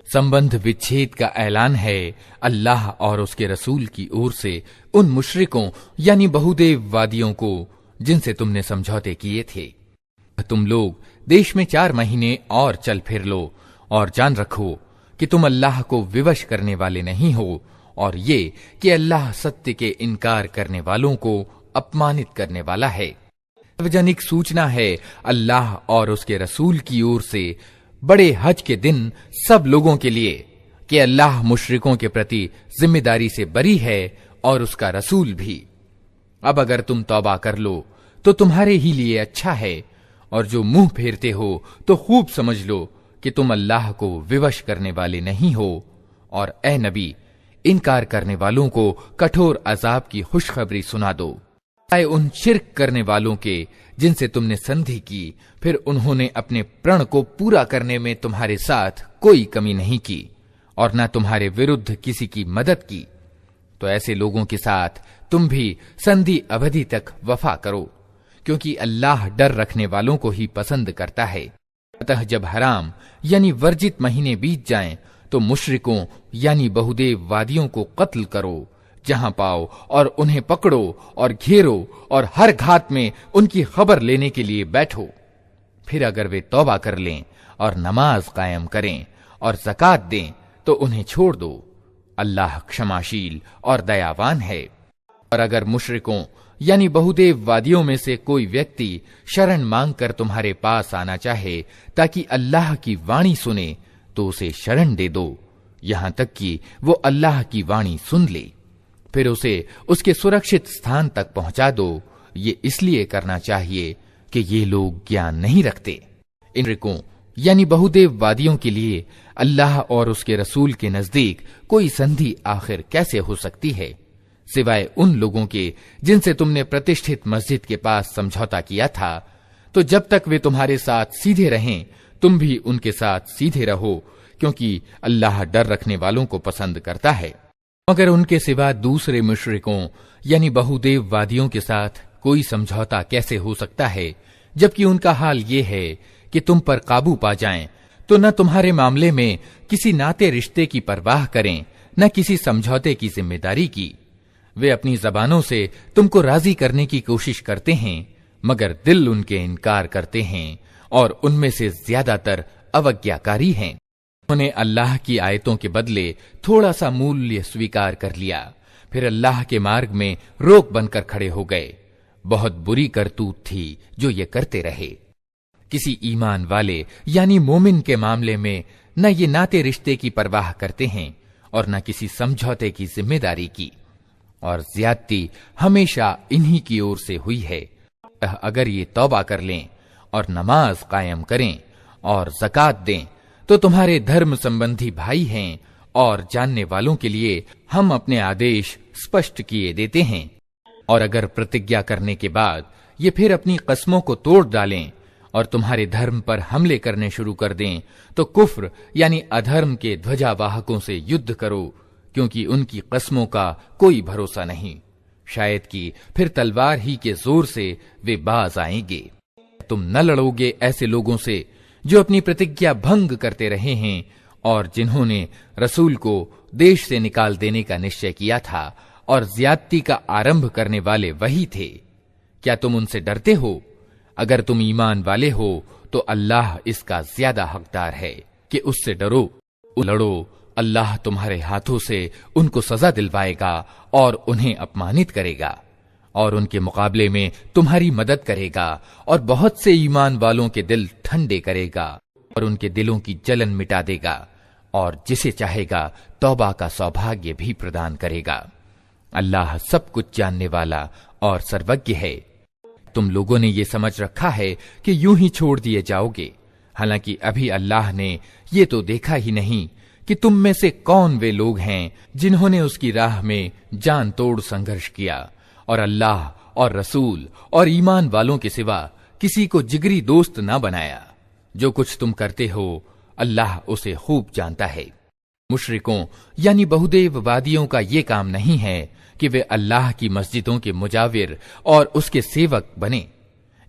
संबंध विच्छेद का ऐलान है अल्लाह और उसके रसूल की ओर से उन मुशरिकों यानी बहुदेववादियों को जिनसे तुमने समझौते किए थे। तुम लोग देश में 4 महीने और चल फिर लो और जान रखो कि तुम अल्लाह को विवश करने वाले नहीं हो, और ये कि अल्लाह सत्य के इनकार करने वालों को अपमानित करने वाला है। सार्वजनिक सूचना है अल्लाह और उसके रसूल की ओर से बड़े हज के दिन सब लोगों के लिए कि अल्लाह मुशरिकों के प्रति जिम्मेदारी से बरी है और उसका रसूल भी। अब अगर तुम तौबा कर लो तो तुम्हारे ही लिए अच्छा है, और जो मुंह फेरते हो तो खूब समझ लो कि तुम अल्लाह को विवश करने वाले नहीं हो। और ए नबी, इनकार करने वालों को कठोर अजाब की खुशखबरी सुना दो। आए उन शिर्क करने वालों के जिनसे तुमने संधि की, फिर उन्होंने अपने प्रण को पूरा करने में तुम्हारे साथ कोई कमी नहीं की और न तुम्हारे विरुद्ध किसी की मदद की। तो ऐसे लोगों के साथ तुम भी संधि अवधि तक वफा करो, क्योंकि अल्लाह डर रखने वालों को ही पसंद करता है। अतः जब हराम यानी वर्जित महीने बीत जाएं, तो मुशरिकों यानी बहुदेववादियों को कत्ल करो जहां पाओ, और उन्हें पकड़ो और घेरो और हर घात में उनकी खबर लेने के लिए बैठो। फिर अगर वे तौबा कर लें और नमाज कायम करें और ज़कात दें तो उन्हें छोड़ दो। अल्लाह क्षमाशील और दयावान है। और अगर मुशरिकों यानी बहुदेववादियों में से कोई व्यक्ति शरण मांगकर तुम्हारे पास आना चाहे ताकि अल्लाह की वाणी सुने, तो उसे शरण दे दो, यहां तक कि वो अल्लाह की वाणी सुन ले। फिर उसे उसके सुरक्षित स्थान तक पहुंचा दो। ये इसलिए करना चाहिए कि ये लोग ज्ञान नहीं रखते। इन मुशरिकों यानी बहुदेववादियों के लिए अल्लाह और उसके रसूल के नजदीक कोई संधि आखिर कैसे हो सकती है, सिवाय उन लोगों के जिनसे तुमने प्रतिष्ठित मस्जिद के पास समझौता किया था। तो जब तक वे तुम्हारे साथ सीधे रहें, तुम भी उनके साथ सीधे रहो, क्योंकि अल्लाह डर रखने वालों को पसंद करता है। मगर उनके सिवा दूसरे मुशरिकों यानी बहुदेववादियों के साथ कोई समझौता कैसे हो सकता है, जबकि उनका हाल ये है कि तुम पर काबू पा जाएं, तो न तुम्हारे मामले में किसी नाते रिश्ते की परवाह करें, न किसी समझौते की जिम्मेदारी की। वे अपनी जबानों से तुमको राजी करने की कोशिश करते हैं, मगर दिल उनके इनकार करते हैं और उनमें से ज्यादातर अवज्ञाकारी हैं। उन्होंने अल्लाह की आयतों के बदले थोड़ा सा मूल्य स्वीकार कर लिया, फिर अल्लाह के मार्ग में रोक बनकर खड़े हो गए। बहुत बुरी करतूत थी जो ये करते रहे। किसी ईमान वाले यानी मोमिन के मामले में न ये नाते रिश्ते की परवाह करते हैं और न किसी समझौते की जिम्मेदारी की, और ज्यादती हमेशा इन्हीं की ओर से हुई है। अगर ये तौबा कर लें और नमाज कायम करें और ज़कात दें तो तुम्हारे धर्म संबंधी भाई हैं, और जानने वालों के लिए हम अपने आदेश स्पष्ट किए देते हैं। और अगर प्रतिज्ञा करने के बाद ये फिर अपनी कस्मों को तोड़ डालें और तुम्हारे धर्म पर हमले करने शुरू कर दें, तो कुफ्र यानी अधर्म के ध्वजावाहकों से युद्ध करो, क्योंकि उनकी कस्मों का कोई भरोसा नहीं। शायद कि फिर तलवार ही के जोर से वे बाज आएंगे। तुम न लड़ोगे ऐसे लोगों से जो अपनी प्रतिज्ञा भंग करते रहे हैं और जिन्होंने रसूल को देश से निकाल देने का निश्चय किया था, और ज्यादती का आरंभ करने वाले वही थे। क्या तुम उनसे डरते हो? अगर तुम ईमान वाले हो तो अल्लाह इसका ज्यादा हकदार है कि उससे डरो, लड़ो। अल्लाह तुम्हारे हाथों से उनको सजा दिलवाएगा और उन्हें अपमानित करेगा, और उनके मुकाबले में तुम्हारी मदद करेगा, और बहुत से ईमान वालों के दिल ठंडे करेगा और उनके दिलों की जलन मिटा देगा, और जिसे चाहेगा तौबा का सौभाग्य भी प्रदान करेगा। अल्लाह सब कुछ जानने वाला और सर्वज्ञ है। तुम लोगों ने ये समझ रखा है कि यूं ही छोड़ दिए जाओगे, हालांकि अभी अल्लाह ने ये तो देखा ही नहीं कि तुम में से कौन वे लोग हैं जिन्होंने उसकी राह में जान तोड़ संघर्ष किया और अल्लाह और रसूल और ईमान वालों के सिवा किसी को जिगरी दोस्त न बनाया। जो कुछ तुम करते हो अल्लाह उसे खूब जानता है। मुशरिकों यानी बहुदेववादियों का ये काम नहीं है कि वे अल्लाह की मस्जिदों के मुजाविर और उसके सेवक बने,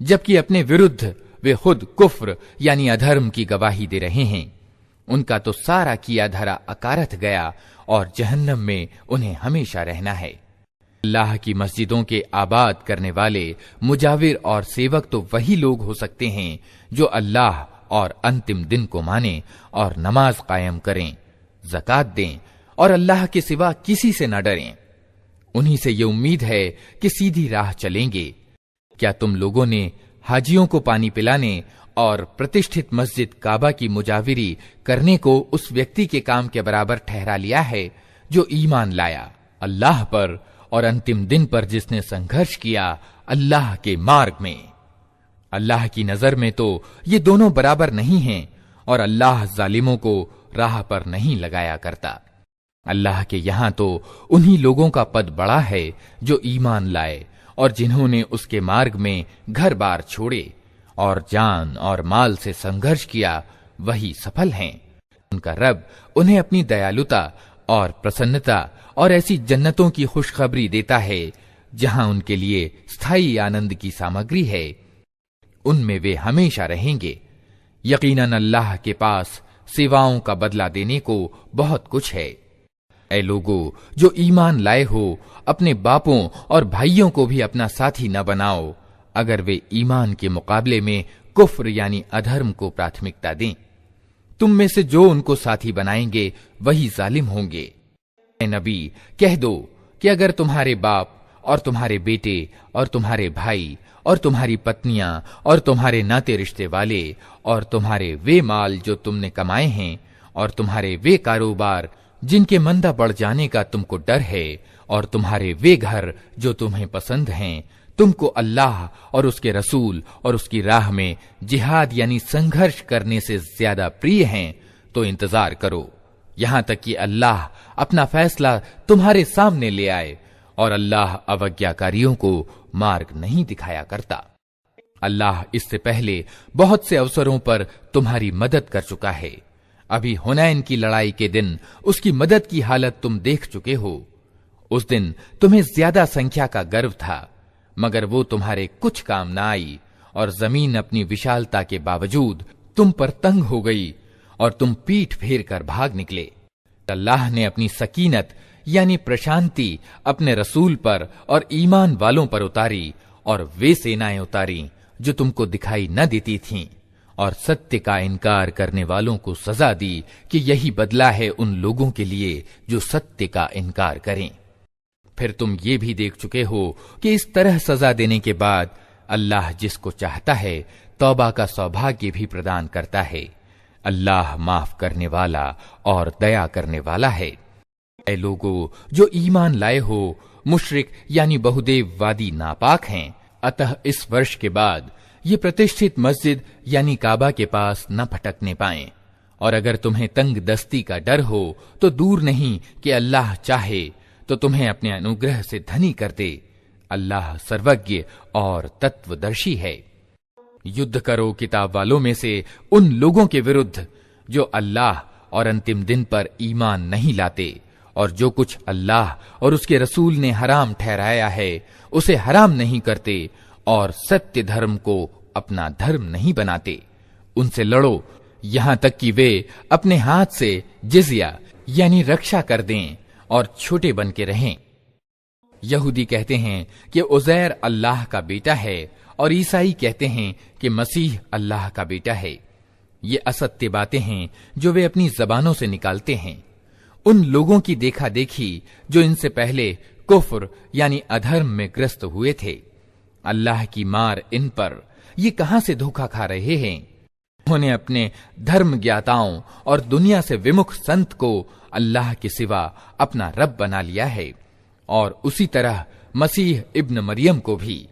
जबकि अपने विरुद्ध वे खुद कुफ्र यानी अधर्म की गवाही दे रहे हैं। उनका तो सारा किया धरा अकारथ गया और जहन्नम में उन्हें हमेशा रहना है। अल्लाह की मस्जिदों के आबाद करने वाले मुजाविर और सेवक तो वही लोग हो सकते हैं जो अल्लाह और अंतिम दिन को माने और नमाज कायम करें, ज़कात दें और अल्लाह के सिवा किसी से न डरें। उन्हीं से ये उम्मीद है कि सीधी राह चलेंगे। क्या तुम लोगों ने हाजियों को पानी पिलाने और प्रतिष्ठित मस्जिद काबा की मुजाविरी करने को उस व्यक्ति के काम के बराबर ठहरा लिया है जो ईमान लाया अल्लाह पर और अंतिम दिन पर जिसने संघर्ष किया अल्लाह के मार्ग में? अल्लाह की नजर में तो ये दोनों बराबर नहीं हैं और अल्लाह जालिमों को राह पर नहीं लगाया करता। अल्लाह के यहां तो उन्हीं लोगों का पद बड़ा है जो ईमान लाए और जिन्होंने उसके मार्ग में घर बार छोड़े और जान और माल से संघर्ष किया, वही सफल हैं। उनका रब उन्हें अपनी दयालुता और प्रसन्नता और ऐसी जन्नतों की खुशखबरी देता है जहां उनके लिए स्थायी आनंद की सामग्री है। उनमें वे हमेशा रहेंगे। यकीनन अल्लाह के पास सेवाओं का बदला देने को बहुत कुछ है। ऐ लोगों जो ईमान लाए हो, अपने बापों और भाइयों को भी अपना साथी न बनाओ अगर वे ईमान के मुकाबले में कुफ्र यानी अधर्म को प्राथमिकता दें। तुम में से जो उनको साथी बनाएंगे वही जालिम होंगे। ऐ नबी कह दो कि अगर तुम्हारे बाप और तुम्हारे बेटे और तुम्हारे भाई और तुम्हारी पत्नियां और तुम्हारे नाते रिश्ते वाले और तुम्हारे वे माल जो तुमने कमाए हैं और तुम्हारे वे कारोबार जिनके मंदा बढ़ जाने का तुमको डर है और तुम्हारे वे घर जो तुम्हें पसंद हैं, तुमको अल्लाह और उसके रसूल और उसकी राह में जिहाद यानी संघर्ष करने से ज्यादा प्रिय हैं, तो इंतजार करो यहां तक कि अल्लाह अपना फैसला तुम्हारे सामने ले आए और अल्लाह अवज्ञाकारियों को मार्ग नहीं दिखाया करता। अल्लाह इससे पहले बहुत से अवसरों पर तुम्हारी मदद कर चुका है। अभी हुनैन की लड़ाई के दिन उसकी मदद की हालत तुम देख चुके हो। उस दिन तुम्हें ज्यादा संख्या का गर्व था, मगर वो तुम्हारे कुछ काम न आई और जमीन अपनी विशालता के बावजूद तुम पर तंग हो गई और तुम पीठ फेर कर भाग निकले। अल्लाह ने अपनी सकीनत यानी प्रशांति अपने रसूल पर और ईमान वालों पर उतारी और वे सेनाएं उतारी जो तुमको दिखाई न देती थीं और सत्य का इनकार करने वालों को सजा दी कि यही बदला है उन लोगों के लिए जो सत्य का इनकार करें। फिर तुम ये भी देख चुके हो कि इस तरह सजा देने के बाद अल्लाह जिसको चाहता है तौबा का सौभाग्य भी प्रदान करता है। अल्लाह माफ करने वाला और दया करने वाला है। ऐ लोगों जो ईमान लाए हो, मुशरिक यानी बहुदेववादी नापाक हैं, अतः इस वर्ष के बाद ये प्रतिष्ठित मस्जिद यानी काबा के पास न भटकने पाएं। और अगर तुम्हें तंग दस्ती का डर हो तो दूर नहीं कि अल्लाह चाहे तो तुम्हें अपने अनुग्रह से धनी कर दे। अल्लाह सर्वज्ञ और तत्वदर्शी है। युद्ध करो किताब वालों में से उन लोगों के विरुद्ध जो अल्लाह और अंतिम दिन पर ईमान नहीं लाते और जो कुछ अल्लाह और उसके रसूल ने हराम ठहराया है उसे हराम नहीं करते और सत्य धर्म को अपना धर्म नहीं बनाते। उनसे लड़ो यहां तक कि वे अपने हाथ से जिजिया यानी रक्षा कर दें और छोटे बन के रहें। यहूदी कहते हैं कि उज़ैर अल्लाह का बेटा है और ईसाई कहते हैं कि मसीह अल्लाह का बेटा है। ये असत्य बातें हैं जो वे अपनी जबानों से निकालते हैं। उन लोगों की देखा देखी जो इनसे पहले कुफ्र यानी अधर्म में ग्रस्त हुए थे। अल्लाह की मार इन पर, ये कहां से धोखा खा रहे हैं। उन्होंने अपने धर्म ज्ञाताओं और दुनिया से विमुख संत को अल्लाह के सिवा अपना रब बना लिया है और उसी तरह मसीह इब्न मरियम को भी।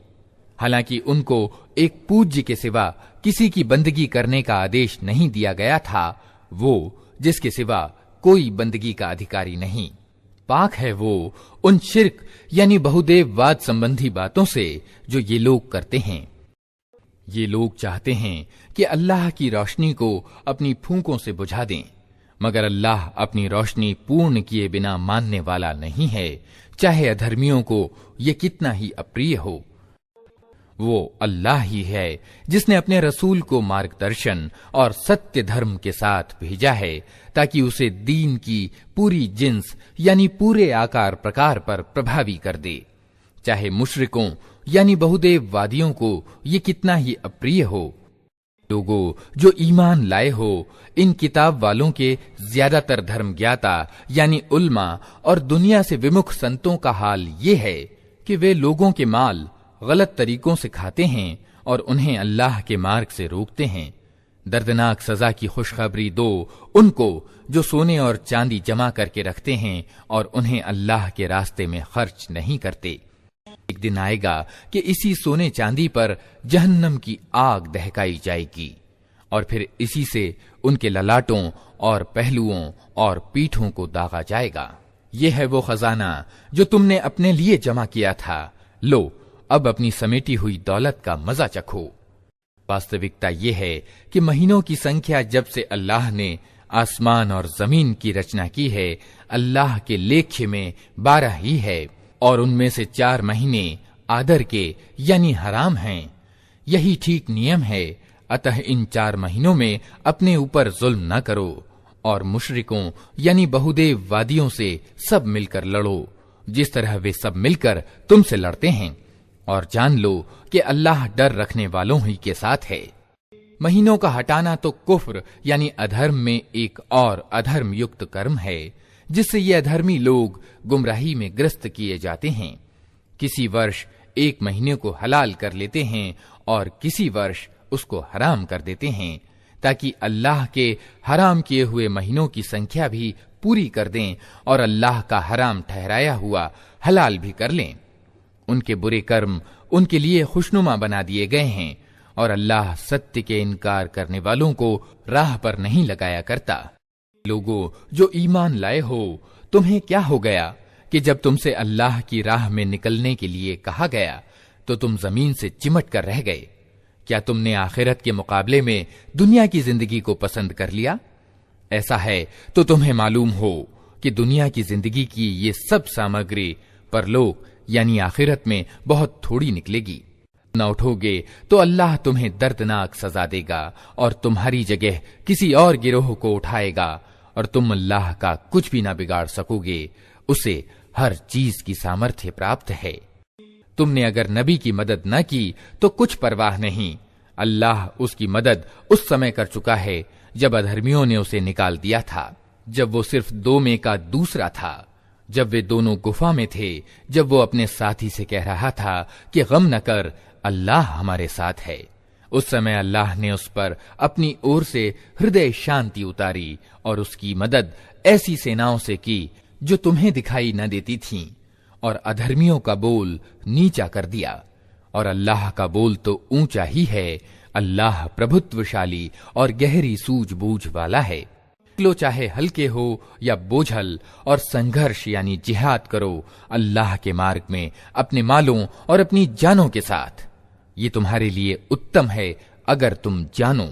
हालांकि उनको एक पूज्य के सिवा किसी की बंदगी करने का आदेश नहीं दिया गया था, वो जिसके सिवा कोई बंदगी का अधिकारी नहीं। पाक है वो उन शिर्क यानी बहुदेववाद संबंधी बातों से जो ये लोग करते हैं। ये लोग चाहते हैं कि अल्लाह की रोशनी को अपनी फूंकों से बुझा दें, मगर अल्लाह अपनी रोशनी पूर्ण किए बिना मानने वाला नहीं है, चाहे अधर्मियों को ये कितना ही अप्रिय हो। वो अल्लाह ही है जिसने अपने रसूल को मार्गदर्शन और सत्य धर्म के साथ भेजा है ताकि उसे दीन की पूरी जिन्स यानी पूरे आकार प्रकार पर प्रभावी कर दे, चाहे मुशरिकों यानी बहुदेववादियों को ये कितना ही अप्रिय हो। लोगों जो ईमान लाए हो, इन किताब वालों के ज्यादातर धर्म ज्ञाता यानी उल्मा और दुनिया से विमुख संतों का हाल ये है कि वे लोगों के माल गलत तरीकों से खाते हैं और उन्हें अल्लाह के मार्ग से रोकते हैं। दर्दनाक सजा की खुशखबरी दो उनको जो सोने और चांदी जमा करके रखते हैं और उन्हें अल्लाह के रास्ते में खर्च नहीं करते। एक दिन आएगा कि इसी सोने चांदी पर जहन्नम की आग दहकाई जाएगी और फिर इसी से उनके ललाटों और पहलुओं और पीठों को दागा जाएगा। यह है वो खजाना जो तुमने अपने लिए जमा किया था, लो अब अपनी समेटी हुई दौलत का मजा चखो। वास्तविकता यह है कि महीनों की संख्या जब से अल्लाह ने आसमान और जमीन की रचना की है, अल्लाह के लेखे में 12 ही है और उनमें से 4 महीने आदर के यानी हराम हैं। यही ठीक नियम है, अतः इन 4 महीनों में अपने ऊपर जुल्म न करो और मुशरिकों यानी बहुदेववादियों से सब मिलकर लड़ो जिस तरह वे सब मिलकर तुमसे लड़ते हैं, और जान लो कि अल्लाह डर रखने वालों ही के साथ है। महीनों का हटाना तो कुफ्र यानी अधर्म में एक और अधर्म युक्त कर्म है जिससे ये अधर्मी लोग गुमराही में ग्रस्त किए जाते हैं। किसी वर्ष एक महीने को हलाल कर लेते हैं और किसी वर्ष उसको हराम कर देते हैं ताकि अल्लाह के हराम किए हुए महीनों की संख्या भी पूरी कर दें और अल्लाह का हराम ठहराया हुआ हलाल भी कर लें। उनके बुरे कर्म उनके लिए खुशनुमा बना दिए गए हैं और अल्लाह सत्य के इनकार करने वालों को राह पर नहीं लगाया करता। लोगों जो ईमान लाए हो, तुम्हें क्या हो गया कि जब तुमसे अल्लाह की राह में निकलने के लिए कहा गया तो तुम जमीन से चिमट कर रह गए? क्या तुमने आखिरत के मुकाबले में दुनिया की जिंदगी को पसंद कर लिया? ऐसा है तो तुम्हें मालूम हो कि दुनिया की जिंदगी की ये सब सामग्री परलोक यानी आखिरत में बहुत थोड़ी निकलेगी। न उठोगे तो अल्लाह तुम्हें दर्दनाक सजा देगा और तुम्हारी जगह किसी और गिरोह को उठाएगा और तुम अल्लाह का कुछ भी ना बिगाड़ सकोगे। उसे हर चीज की सामर्थ्य प्राप्त है। तुमने अगर नबी की मदद न की तो कुछ परवाह नहीं, अल्लाह उसकी मदद उस समय कर चुका है जब अधर्मियों ने उसे निकाल दिया था, जब वो सिर्फ 2 में का दूसरा था, जब वे दोनों गुफा में थे, जब वो अपने साथी से कह रहा था कि गम न कर, अल्लाह हमारे साथ है। उस समय अल्लाह ने उस पर अपनी ओर से हृदय शांति उतारी और उसकी मदद ऐसी सेनाओं से की जो तुम्हें दिखाई न देती थीं, और अधर्मियों का बोल नीचा कर दिया। और अल्लाह का बोल तो ऊंचा ही है। अल्लाह प्रभुत्वशाली और गहरी सूझबूझ वाला है। लो चाहे हल्के हो या बोझल, और संघर्ष यानी जिहाद करो अल्लाह के मार्ग में अपने मालों और अपनी जानों के साथ। ये तुम्हारे लिए उत्तम है अगर तुम जानो।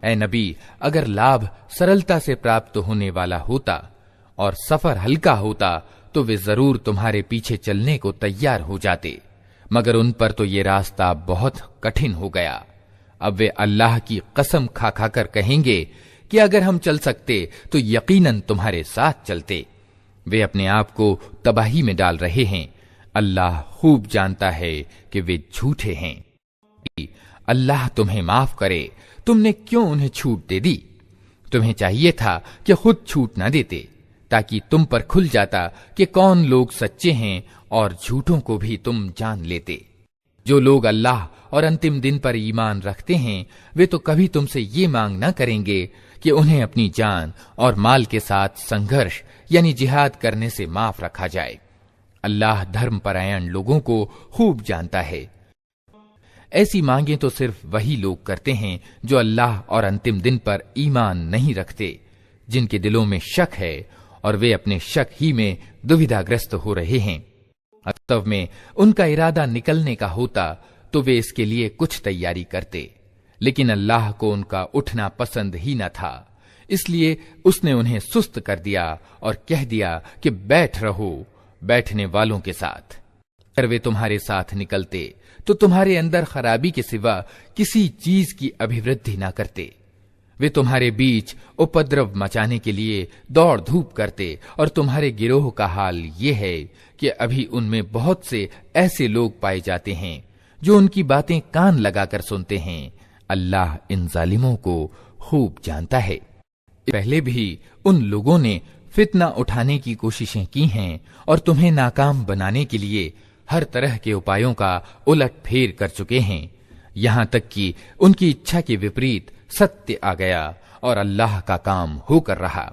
ऐ नबी, अगर लाभ सरलता से प्राप्त होने वाला होता और सफर हल्का होता तो वे जरूर तुम्हारे पीछे चलने को तैयार हो जाते, मगर उन पर तो ये रास्ता बहुत कठिन हो गया। अब वे अल्लाह की कसम खा खाकर कहेंगे कि अगर हम चल सकते तो यकीनन तुम्हारे साथ चलते। वे अपने आप को तबाही में डाल रहे हैं। अल्लाह खूब जानता है कि वे झूठे हैं। अल्लाह तुम्हें माफ करे, तुमने क्यों उन्हें छूट दे दी? तुम्हें चाहिए था कि खुद छूट न देते, ताकि तुम पर खुल जाता कि कौन लोग सच्चे हैं और झूठों को भी तुम जान लेते। जो लोग अल्लाह और अंतिम दिन पर ईमान रखते हैं वे तो कभी तुमसे ये मांग न करेंगे कि उन्हें अपनी जान और माल के साथ संघर्ष यानी जिहाद करने से माफ रखा जाए। अल्लाह धर्मपरायण लोगों को खूब जानता है। ऐसी मांगे तो सिर्फ वही लोग करते हैं जो अल्लाह और अंतिम दिन पर ईमान नहीं रखते, जिनके दिलों में शक है और वे अपने शक ही में दुविधाग्रस्त हो रहे हैं। वास्तव में उनका इरादा निकलने का होता तो वे इसके लिए कुछ तैयारी करते, लेकिन अल्लाह को उनका उठना पसंद ही न था, इसलिए उसने उन्हें सुस्त कर दिया और कह दिया कि बैठ रहो बैठने वालों के साथ। अगर वे तुम्हारे साथ निकलते तो तुम्हारे अंदर खराबी के सिवा किसी चीज की अभिवृद्धि ना करते। वे तुम्हारे बीच उपद्रव मचाने के लिए दौड़ धूप करते और तुम्हारे गिरोह का हाल ये है कि अभी उनमें बहुत से ऐसे लोग पाए जाते हैं जो उनकी बातें कान लगाकर सुनते हैं। अल्लाह इन जालिमों को खूब जानता है। पहले भी उन लोगों ने फितना उठाने की कोशिशें की हैं और तुम्हें नाकाम बनाने के लिए हर तरह के उपायों का उलट फेर कर चुके हैं, यहां तक कि उनकी इच्छा के विपरीत सत्य आ गया और अल्लाह का काम होकर रहा।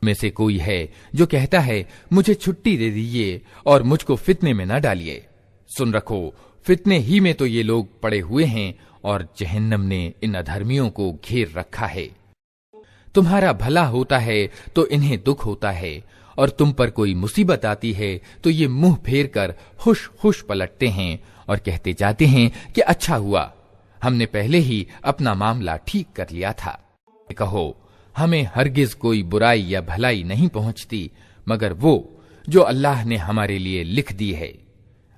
में से कोई है जो कहता है मुझे छुट्टी दे दीजिए और मुझको फितने में न डालिए। सुन रखो, फितने ही में तो ये लोग पड़े हुए हैं और जहन्नम ने इन अधर्मियों को घेर रखा है। तुम्हारा भला होता है तो इन्हें दुख होता है और तुम पर कोई मुसीबत आती है तो ये मुंह फेर कर खुश खुश पलटते हैं और कहते जाते हैं कि अच्छा हुआ, हमने पहले ही अपना मामला ठीक कर लिया था। कहो, हमें हरगिज कोई बुराई या भलाई नहीं पहुंचती मगर वो जो अल्लाह ने हमारे लिए लिख दी है।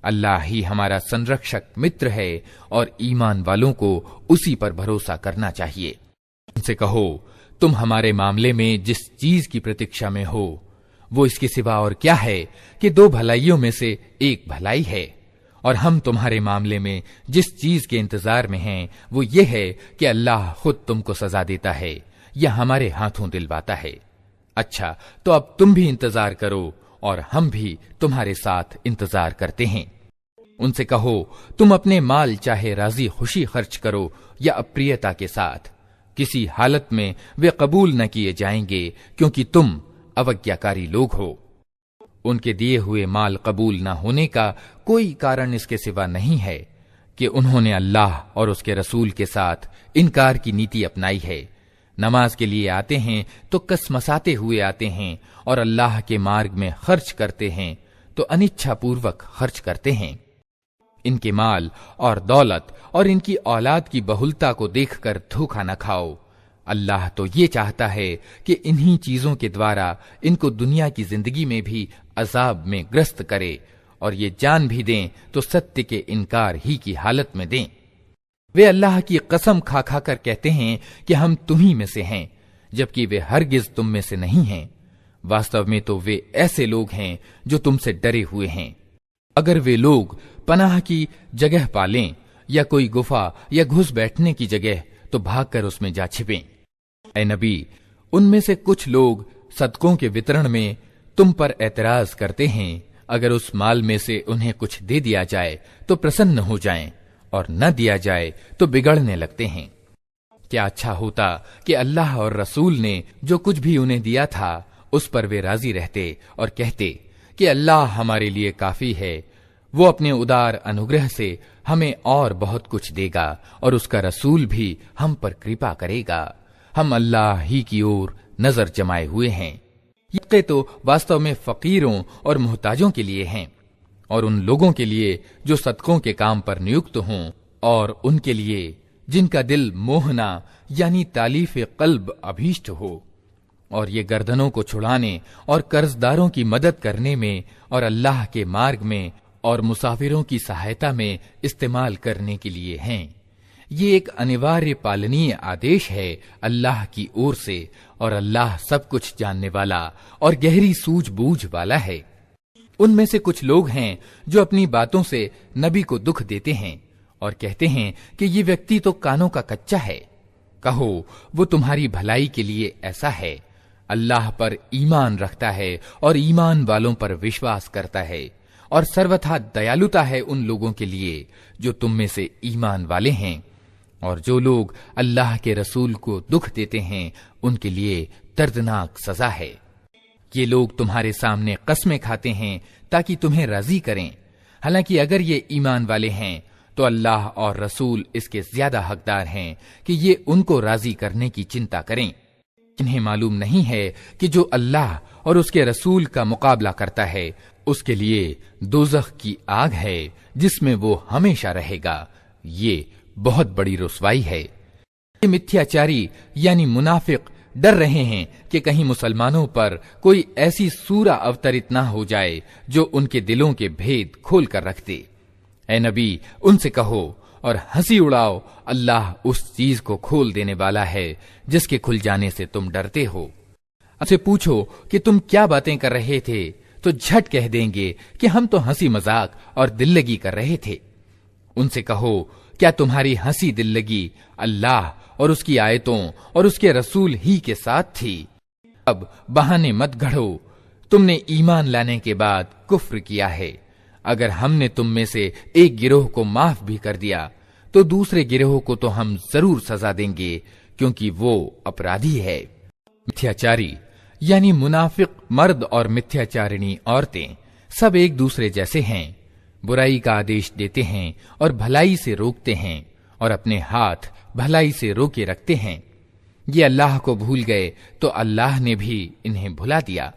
अल्लाह ही हमारा संरक्षक मित्र है और ईमान वालों को उसी पर भरोसा करना चाहिए। उनसे कहो, तुम हमारे मामले में जिस चीज की प्रतीक्षा में हो वो इसके सिवा और क्या है कि दो भलाइयों में से एक भलाई है, और हम तुम्हारे मामले में जिस चीज के इंतजार में हैं वो ये है कि अल्लाह खुद तुमको सजा देता है या हमारे हाथों दिलवाता है। अच्छा, तो अब तुम भी इंतजार करो और हम भी तुम्हारे साथ इंतजार करते हैं। उनसे कहो, तुम अपने माल चाहे राजी खुशी खर्च करो या अप्रियता के साथ, किसी हालत में वे कबूल न किए जाएंगे क्योंकि तुम अवज्ञाकारी लोग हो। उनके दिए हुए माल कबूल न होने का कोई कारण इसके सिवा नहीं है कि उन्होंने अल्लाह और उसके रसूल के साथ इनकार की नीति अपनाई है। नमाज के लिए आते हैं तो कसमसाते हुए आते हैं और अल्लाह के मार्ग में खर्च करते हैं तो अनिच्छापूर्वक खर्च करते हैं। इनके माल और दौलत और इनकी औलाद की बहुलता को देखकर धोखा न खाओ। अल्लाह तो ये चाहता है कि इन्हीं चीजों के द्वारा इनको दुनिया की जिंदगी में भी अजाब में ग्रस्त करे और ये जान भी दें तो सत्य के इनकार ही की हालत में दें। वे अल्लाह की कसम खा खा कर कहते हैं कि हम तुम्ही में से हैं, जबकि वे हरगिज तुम में से नहीं हैं। वास्तव में तो वे ऐसे लोग हैं जो तुमसे डरे हुए हैं। अगर वे लोग पनाह की जगह पालें या कोई गुफा या घुस बैठने की जगह तो भागकर उसमें जा छिपें। ऐ नबी, उनमें से कुछ लोग सदकों के वितरण में तुम पर एतराज करते हैं। अगर उस माल में से उन्हें कुछ दे दिया जाए तो प्रसन्न हो जाएं और न दिया जाए तो बिगड़ने लगते हैं। क्या अच्छा होता कि अल्लाह और रसूल ने जो कुछ भी उन्हें दिया था उस पर वे राजी रहते और कहते कि अल्लाह हमारे लिए काफी है, वो अपने उदार अनुग्रह से हमें और बहुत कुछ देगा और उसका रसूल भी हम पर कृपा करेगा। हम अल्लाह ही की ओर नजर जमाए हुए हैं। ये तो वास्तव में फकीरों और मोहताजों के लिए हैं और उन लोगों के लिए जो सदकों के काम पर नियुक्त हों और उनके लिए जिनका दिल मोहना यानी तालीफ कल्ब अभीष्ट हो, और ये गर्दनों को छुड़ाने और कर्जदारों की मदद करने में और अल्लाह के मार्ग में और मुसाफिरों की सहायता में इस्तेमाल करने के लिए हैं। ये एक अनिवार्य पालनीय आदेश है अल्लाह की ओर से और अल्लाह सब कुछ जानने वाला और गहरी सूझबूझ वाला है। उनमें से कुछ लोग हैं जो अपनी बातों से नबी को दुख देते हैं और कहते हैं कि ये व्यक्ति तो कानों का कच्चा है। कहो, वो तुम्हारी भलाई के लिए ऐसा है। अल्लाह पर ईमान रखता है और ईमान वालों पर विश्वास करता है और सर्वथा दयालुता है उन लोगों के लिए जो तुम में से ईमान वाले हैं। और जो लोग अल्लाह के रसूल को दुख देते हैं उनके लिए दर्दनाक सजा है। ये लोग तुम्हारे सामने कस्में खाते हैं ताकि तुम्हें राजी करें, हालांकि अगर ये ईमान वाले हैं तो अल्लाह और रसूल इसके ज्यादा हकदार हैं कि ये उनको राजी करने की चिंता करें। इन्हें मालूम नहीं है कि जो अल्लाह और उसके रसूल का मुकाबला करता है उसके लिए दोज़ख की आग है जिसमें वो हमेशा रहेगा। ये बहुत बड़ी रुसवाई है। ये मिथ्याचारी यानी मुनाफिक डर रहे हैं कि कहीं मुसलमानों पर कोई ऐसी सूरा अवतरित ना हो जाए जो उनके दिलों के भेद खोल कर रख दे। ए नबी, उनसे कहो और हंसी उड़ाओ, अल्लाह उस चीज को खोल देने वाला है जिसके खुल जाने से तुम डरते हो। उनसे पूछो कि तुम क्या बातें कर रहे थे, तो झट कह देंगे कि हम तो हंसी मजाक और दिल्लगी कर रहे थे। उनसे कहो, क्या तुम्हारी हंसी दिल्लगी अल्लाह और उसकी आयतों और उसके रसूल ही के साथ थी? अब बहाने मत गढ़ो, तुमने ईमान लाने के बाद कुफ्र किया है। अगर हमने तुम में से एक गिरोह को माफ भी कर दिया तो दूसरे गिरोह को तो हम जरूर सजा देंगे, क्योंकि वो अपराधी है। मिथ्याचारी यानी मुनाफिक मर्द और मिथ्याचारिणी औरतें सब एक दूसरे जैसे हैं। बुराई का आदेश देते हैं और भलाई से रोकते हैं, और अपने हाथ भलाई से रोके रखते हैं। ये अल्लाह को भूल गए तो अल्लाह ने भी इन्हें भुला दिया।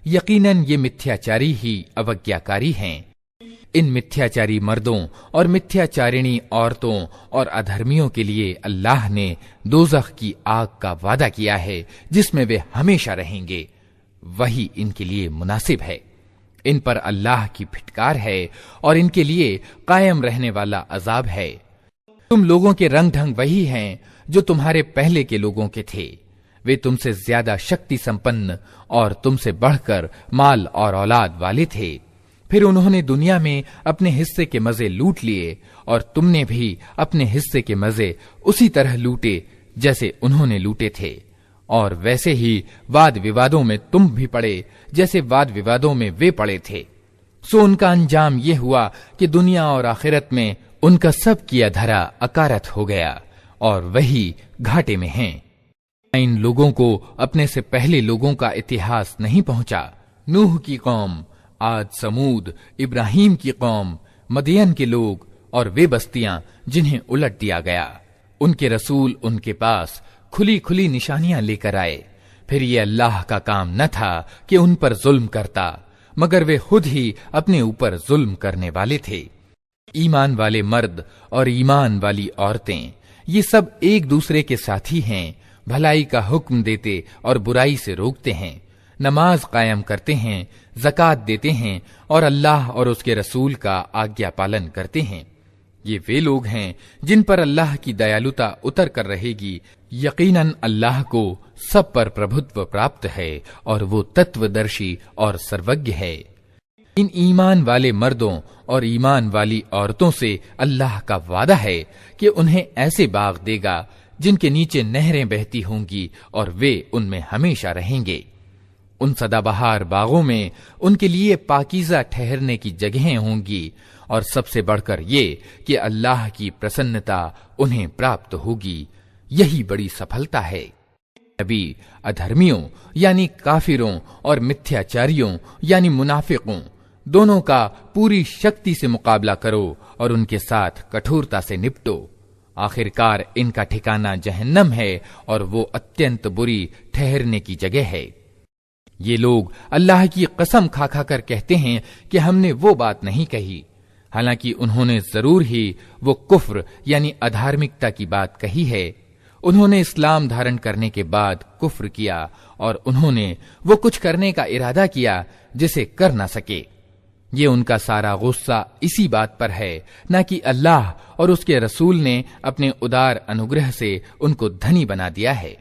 यकीनन ये मिथ्याचारी ही अवज्ञाकारी हैं। इन मिथ्याचारी मर्दों और मिथ्याचारिणी औरतों और अधर्मियों के लिए अल्लाह ने दोज़ख की आग का वादा किया है, जिसमें वे हमेशा रहेंगे। वही इनके लिए मुनासिब है। इन पर अल्लाह की फिटकार है और इनके लिए कायम रहने वाला अजाब है। तुम लोगों के रंग ढंग वही हैं जो तुम्हारे पहले के लोगों के थे। वे तुमसे ज्यादा शक्ति संपन्न और तुमसे बढ़कर माल और औलाद वाले थे। फिर उन्होंने दुनिया में अपने हिस्से के मजे लूट लिए, और तुमने भी अपने हिस्से के मजे उसी तरह लूटे जैसे उन्होंने लूटे थे। और वैसे ही वाद विवादों में तुम भी पड़े जैसे वाद विवादों में वे पड़े थे। सो उनका अंजाम ये हुआ कि दुनिया और आखिरत में उनका सब किया धरा अकारत हो गया, और वही घाटे में हैं। इन लोगों को अपने से पहले लोगों का इतिहास नहीं पहुंचा। नूह की कौम, आद, समूद, इब्राहिम की कौम, मदियन के लोग और वे बस्तियां जिन्हें उलट दिया गया। उनके रसूल उनके पास खुली खुली निशानियां लेकर आए। फिर ये अल्लाह का काम न था कि उन पर जुल्म करता, मगर वे खुद ही अपने ऊपर जुल्म करने वाले थे। ईमान वाले मर्द और ईमान वाली औरतें ये सब एक दूसरे के साथी हैं। भलाई का हुक्म देते और बुराई से रोकते हैं, नमाज कायम करते हैं, ज़कात देते हैं और अल्लाह और उसके रसूल का आज्ञा पालन करते हैं। ये वे लोग हैं जिन पर अल्लाह की दयालुता उतर कर रहेगी। यकीनन अल्लाह को सब पर प्रभुत्व प्राप्त है और वो तत्वदर्शी और सर्वज्ञ है। इन ईमान वाले मर्दों और ईमान वाली औरतों से अल्लाह का वादा है कि उन्हें ऐसे बाग देगा जिनके नीचे नहरें बहती होंगी और वे उनमें हमेशा रहेंगे। उन सदाबहार बागों में उनके लिए पाकीज़ा ठहरने की जगहें होंगी, और सबसे बढ़कर ये कि अल्लाह की प्रसन्नता उन्हें प्राप्त होगी। यही बड़ी सफलता है। नबी, अधर्मियों यानी काफिरों और मिथ्याचारियों यानी मुनाफिकों दोनों का पूरी शक्ति से मुकाबला करो और उनके साथ कठोरता से निपटो। आखिरकार इनका ठिकाना जहन्नम है और वो अत्यंत बुरी ठहरने की जगह है। ये लोग अल्लाह की कसम खा खा कर कहते हैं कि हमने वो बात नहीं कही, हालांकि उन्होंने जरूर ही वो कुफ्र यानी अधार्मिकता की बात कही है। उन्होंने इस्लाम धारण करने के बाद कुफ्र किया और उन्होंने वो कुछ करने का इरादा किया जिसे कर ना सके। ये उनका सारा गुस्सा इसी बात पर है, न कि अल्लाह और उसके रसूल ने अपने उदार अनुग्रह से उनको धनी बना दिया है।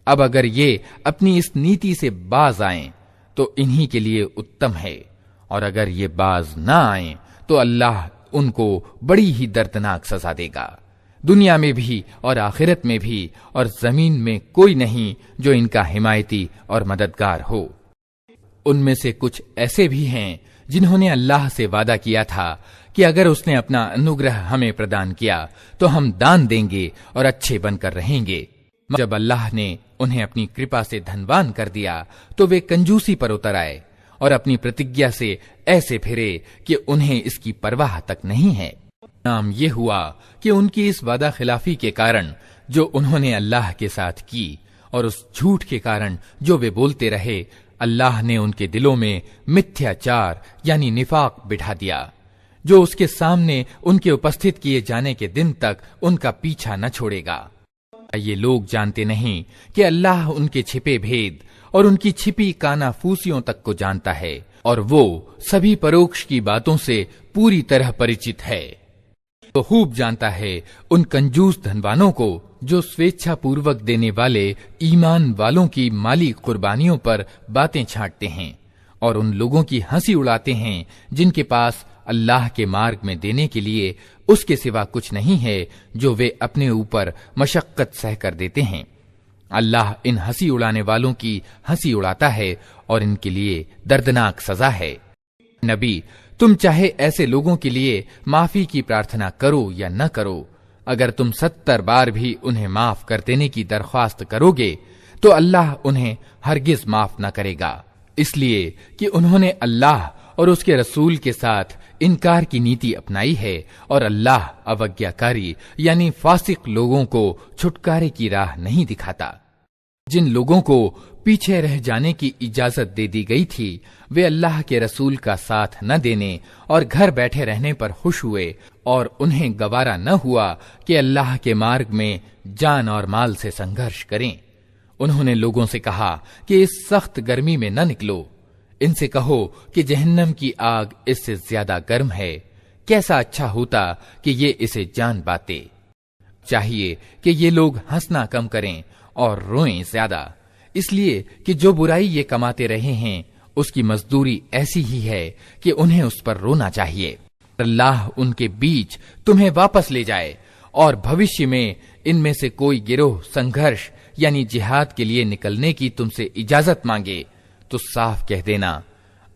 अब अगर ये अपनी इस नीति से बाज आएं तो इन्हीं के लिए उत्तम है, और अगर ये बाज ना आएं तो अल्लाह उनको बड़ी ही दर्दनाक सजा देगा, दुनिया में भी और आखिरत में भी, और जमीन में कोई नहीं जो इनका हिमायती और मददगार हो। उनमें से कुछ ऐसे भी हैं जिन्होंने अल्लाह से वादा किया था कि अगर उसने अपना अनुग्रह हमें प्रदान किया तो हम दान देंगे और अच्छे बनकर रहेंगे। जब अल्लाह ने उन्हें अपनी कृपा से धनवान कर दिया तो वे कंजूसी पर उतर आए और अपनी प्रतिज्ञा से ऐसे फिरे कि उन्हें इसकी परवाह तक नहीं है। नाम ये हुआ कि उनकी इस वादा खिलाफी के कारण जो उन्होंने अल्लाह के साथ की और उस झूठ के कारण जो वे बोलते रहे, अल्लाह ने उनके दिलों में मिथ्याचार यानी निफाक बिठा दिया, जो उसके सामने उनके उपस्थित किए जाने के दिन तक उनका पीछा न छोड़ेगा। ये लोग जानते नहीं कि अल्लाह उनके छिपे भेद और उनकी छिपी कानाफूसियों तक को जानता है और वो सभी परोक्ष की बातों से पूरी तरह परिचित है। तो खूब जानता है उन कंजूस धनवानों को जो स्वेच्छा पूर्वक देने वाले ईमान वालों की माली कुर्बानियों पर बातें छांटते हैं और उन लोगों की हंसी उड़ाते हैं जिनके पास अल्लाह के मार्ग में देने के लिए उसके सिवा कुछ नहीं है जो वे अपने ऊपर मशक्कत सहकर देते हैं। अल्लाह इन हंसी उड़ाने वालों की हंसी उड़ाता है और इनके लिए दर्दनाक सजा है। नबी, तुम चाहे ऐसे लोगों के लिए माफी की प्रार्थना करो या न करो, अगर तुम 70 बार भी उन्हें माफ कर देने की दरख्वास्त करोगे तो अल्लाह उन्हें हरगिज माफ न करेगा, इसलिए कि उन्होंने अल्लाह और उसके रसूल के साथ इनकार की नीति अपनाई है और अल्लाह अवज्ञाकारी यानी फासिक लोगों को छुटकारे की राह नहीं दिखाता। जिन लोगों को पीछे रह जाने की इजाजत दे दी गई थी वे अल्लाह के रसूल का साथ न देने और घर बैठे रहने पर खुश हुए और उन्हें गवारा न हुआ कि अल्लाह के मार्ग में जान और माल से संघर्ष करें। उन्होंने लोगों से कहा कि इस सख्त गर्मी में न निकलो। इनसे कहो कि जहन्नम की आग इससे ज्यादा गर्म है, कैसा अच्छा होता कि ये इसे जान पाते। चाहिए कि ये लोग हंसना कम करें और रोएं ज्यादा, इसलिए कि जो बुराई ये कमाते रहे हैं उसकी मजदूरी ऐसी ही है कि उन्हें उस पर रोना चाहिए। अल्लाह उनके बीच तुम्हें वापस ले जाए और भविष्य में इनमें से कोई गिरोह संघर्ष यानी जिहाद के लिए निकलने की तुमसे इजाजत मांगे तो साफ कह देना,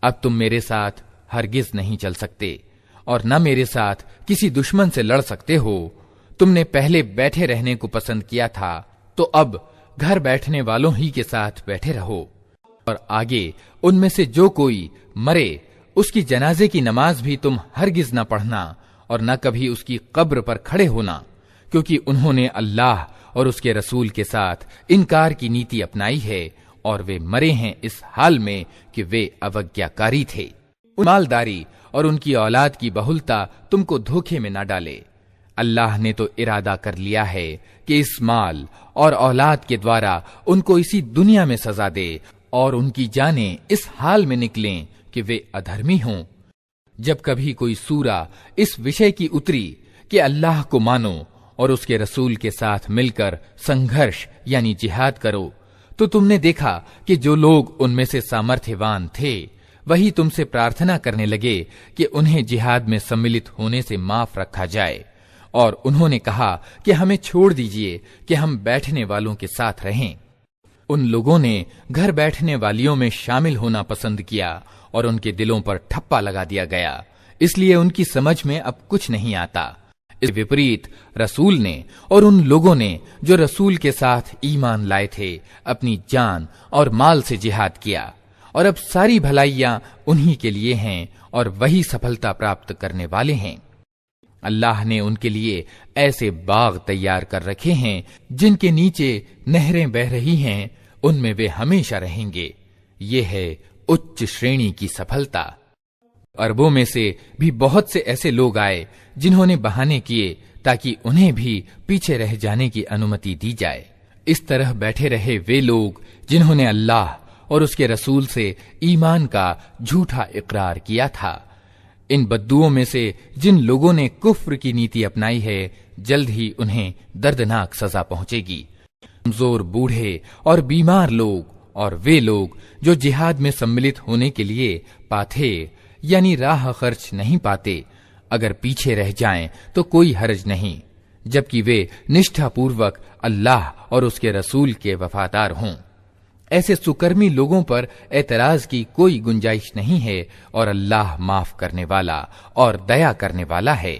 अब तुम मेरे साथ हरगिज नहीं चल सकते और न मेरे साथ किसी दुश्मन से लड़ सकते हो। तुमने पहले बैठे रहने को पसंद किया था तो अब घर बैठने वालों ही के साथ बैठे रहो और आगे उनमें से जो कोई मरे उसकी जनाजे की नमाज भी तुम हरगिज न पढ़ना और न कभी उसकी कब्र पर खड़े होना, क्योंकि उन्होंने अल्लाह और उसके रसूल के साथ इनकार की नीति अपनाई है और वे मरे हैं इस हाल में कि वे अवज्ञाकारी थे। मालदारी और उनकी औलाद की बहुलता तुमको धोखे में न डाले। अल्लाह ने तो इरादा कर लिया है कि इस माल और औलाद के द्वारा उनको इसी दुनिया में सजा दे और उनकी जानें इस हाल में निकलें कि वे अधर्मी हों। जब कभी कोई सूरा इस विषय की उतरी कि अल्लाह को मानो और उसके रसूल के साथ मिलकर संघर्ष यानी जिहाद करो, तो तुमने देखा कि जो लोग उनमें से सामर्थ्यवान थे वही तुमसे प्रार्थना करने लगे कि उन्हें जिहाद में सम्मिलित होने से माफ रखा जाए, और उन्होंने कहा कि हमें छोड़ दीजिए कि हम बैठने वालों के साथ रहें। उन लोगों ने घर बैठने वालियों में शामिल होना पसंद किया और उनके दिलों पर ठप्पा लगा दिया गया, इसलिए उनकी समझ में अब कुछ नहीं आता। इस विपरीत रसूल ने और उन लोगों ने जो रसूल के साथ ईमान लाए थे अपनी जान और माल से जिहाद किया, और अब सारी भलाइयां उन्हीं के लिए हैं और वही सफलता प्राप्त करने वाले हैं। अल्लाह ने उनके लिए ऐसे बाग तैयार कर रखे हैं जिनके नीचे नहरें बह रही हैं, उनमें वे हमेशा रहेंगे। ये है उच्च श्रेणी की सफलता। अरबों में से भी बहुत से ऐसे लोग आए जिन्होंने बहाने किए ताकि उन्हें भी पीछे रह जाने की अनुमति दी जाए। इस तरह बैठे रहे वे लोग जिन्होंने अल्लाह और उसके रसूल से ईमान का झूठा इकरार किया था। इन बद्दुओं में से जिन लोगों ने कुफ्र की नीति अपनाई है, जल्द ही उन्हें दर्दनाक सजा पहुंचेगी। कमजोर बूढ़े और बीमार लोग और वे लोग जो जिहाद में सम्मिलित होने के लिए पाथे यानी राह खर्च नहीं पाते, अगर पीछे रह जाएं तो कोई हर्ज नहीं, जबकि वे निष्ठापूर्वक अल्लाह और उसके रसूल के वफादार हों। ऐसे सुकर्मी लोगों पर एतराज की कोई गुंजाइश नहीं है और अल्लाह माफ करने वाला और दया करने वाला है।